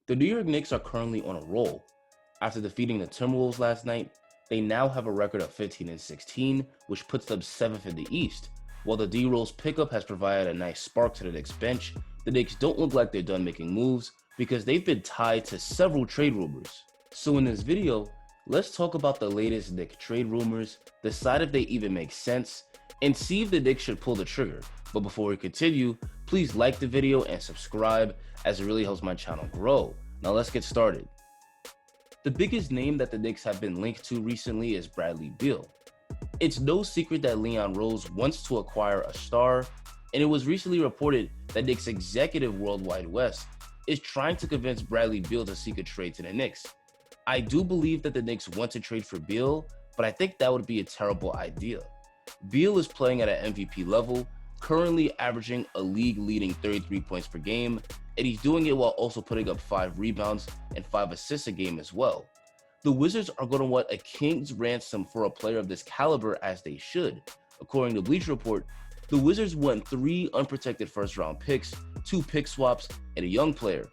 The New York Knicks are currently on a roll. After defeating the Timberwolves last night, they now have a record of 15-16, which puts them 7th in the East. While the D-Rose pickup has provided a nice spark to the Knicks bench, the Knicks don't look like they're done making moves because they've been tied to several trade rumors. So in this video, let's talk about the latest Knicks trade rumors, decide if they even make sense, and see if the Knicks should pull the trigger. But before we continue, please like the video and subscribe as it really helps my channel grow. Now let's get started. The biggest name that the Knicks have been linked to recently is Bradley Beal. It's no secret that Leon Rose wants to acquire a star, and it was recently reported that Knicks executive Worldwide West is trying to convince Bradley Beal to seek a trade to the Knicks. I do believe that the Knicks want to trade for Beal, but I think that would be a terrible idea. Beal is playing at an MVP level, currently averaging a league-leading 33 points per game, and he's doing it while also putting up 5 rebounds and 5 assists a game as well. The Wizards are going to want a king's ransom for a player of this caliber, as they should. According to Bleacher Report, the Wizards want 3 unprotected first-round picks, 2 pick swaps, and a young player.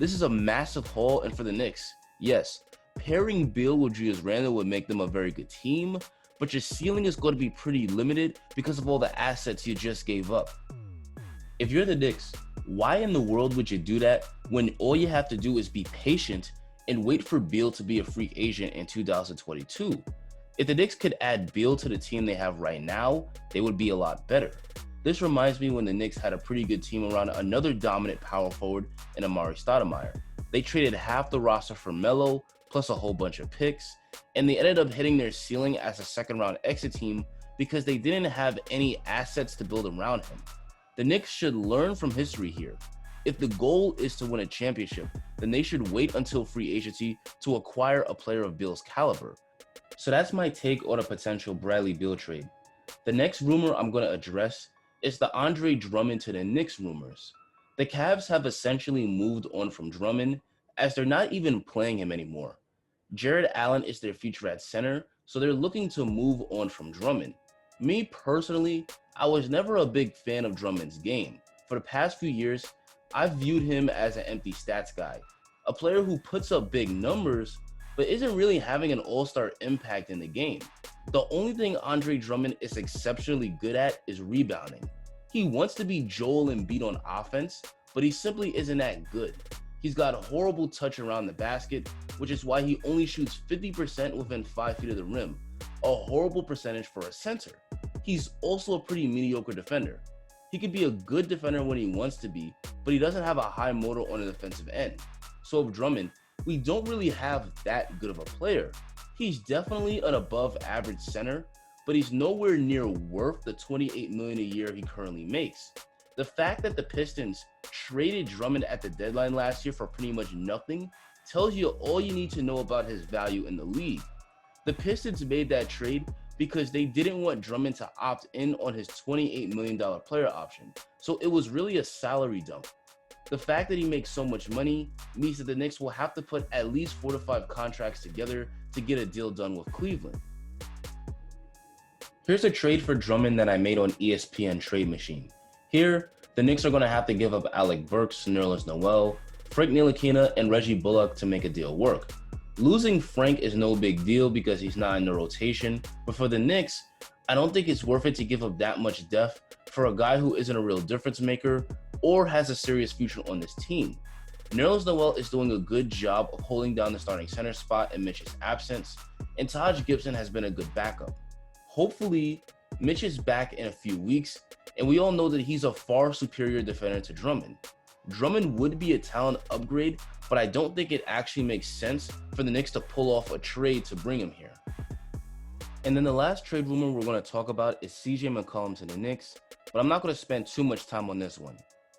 This is a massive haul, and for the Knicks, yes, pairing Beal with Julius Randle would make them a very good team, but your ceiling is going to be pretty limited because of all the assets you just gave up. If you're the Knicks, why in the world would you do that when all you have to do is be patient and wait for Beal to be a free agent in 2022? If the Knicks could add Beal to the team they have right now, they would be a lot better. This reminds me when the Knicks had a pretty good team around another dominant power forward in Amari Stoudemire. They traded half the roster for Melo, plus a whole bunch of picks, and they ended up hitting their ceiling as a second-round exit team because they didn't have any assets to build around him. The Knicks should learn from history here. If the goal is to win a championship, then they should wait until free agency to acquire a player of Beal's caliber. So that's my take on a potential Bradley Beal trade. The next rumor I'm going to address is the Andre Drummond to the Knicks rumors. The Cavs have essentially moved on from Drummond as they're not even playing him anymore. Jared Allen is their future at center, so they're looking to move on from Drummond. Me personally, I was never a big fan of Drummond's game. For the past few years, I've viewed him as an empty stats guy, a player who puts up big numbers, but isn't really having an all-star impact in the game. The only thing Andre Drummond is exceptionally good at is rebounding. He wants to be Joel Embiid on offense, but he simply isn't that good. He's got a horrible touch around the basket, which is why he only shoots 50% within 5 feet of the rim, a horrible percentage for a center. He's also a pretty mediocre defender. He could be a good defender when he wants to be, but he doesn't have a high motor on the defensive end. So with Drummond, we don't really have that good of a player. He's definitely an above average center, but he's nowhere near worth the $28 million a year he currently makes. The fact that the Pistons traded Drummond at the deadline last year for pretty much nothing tells you all you need to know about his value in the league. The Pistons made that trade because they didn't want Drummond to opt in on his $28 million player option, so it was really a salary dump. The fact that he makes so much money means that the Knicks will have to put at least 4 to 5 contracts together to get a deal done with Cleveland. Here's a trade for Drummond that I made on ESPN Trade Machine. Here, the Knicks are going to have to give up Alec Burks, Nerlens Noel, Frank Ntilikina, and Reggie Bullock to make a deal work. Losing Frank is no big deal because he's not in the rotation, but for the Knicks, I don't think it's worth it to give up that much depth for a guy who isn't a real difference maker or has a serious future on this team. Nerlens Noel is doing a good job of holding down the starting center spot in Mitch's absence, and Taj Gibson has been a good backup. Hopefully, Mitch is back in a few weeks, and we all know that he's a far superior defender to Drummond. Drummond would be a talent upgrade, but I don't think it actually makes sense for the Knicks to pull off a trade to bring him here. And then the last trade rumor we're going to talk about is CJ McCollum to the Knicks, but I'm not going to spend too much time on this one.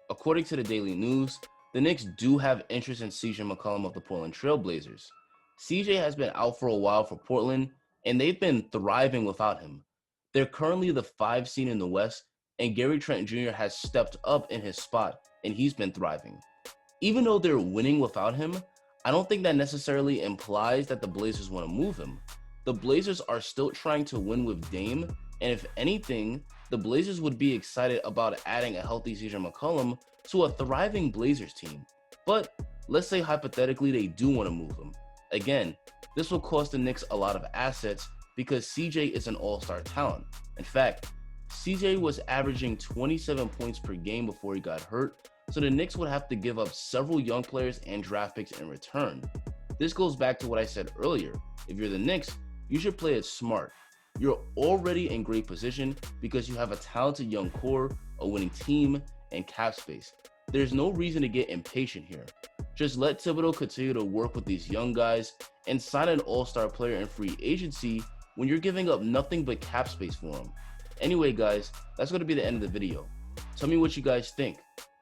According to the Daily News, the Knicks do have interest in CJ McCollum of the Portland Trail Blazers. CJ has been out for a while for Portland, and they've been thriving without him. They're currently the 5 seed in the West, and Gary Trent Jr. has stepped up in his spot, and he's been thriving. Even though they're winning without him, I don't think that necessarily implies that the Blazers want to move him. The Blazers are still trying to win with Dame, and if anything, the Blazers would be excited about adding a healthy CJ McCollum to a thriving Blazers team. But let's say hypothetically they do want to move him. Again, this will cost the Knicks a lot of assets because CJ is an all-star talent. In fact, CJ was averaging 27 points per game before he got hurt, so the Knicks would have to give up several young players and draft picks in return. This goes back to what I said earlier. If you're the Knicks, you should play it smart. You're already in great position because you have a talented young core, a winning team, and cap space. There's no reason to get impatient here. Just let Thibodeau continue to work with these young guys and sign an all-star player in free agency when you're giving up nothing but cap space for him. Anyway guys, that's going to be the end of the video. Tell me what you guys think.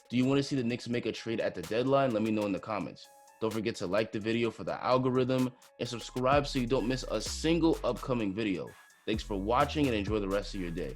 Do you want to see the Knicks make a trade at the deadline? Let me know in the comments. Don't forget to like the video for the algorithm and subscribe so you don't miss a single upcoming video. Thanks for watching and enjoy the rest of your day.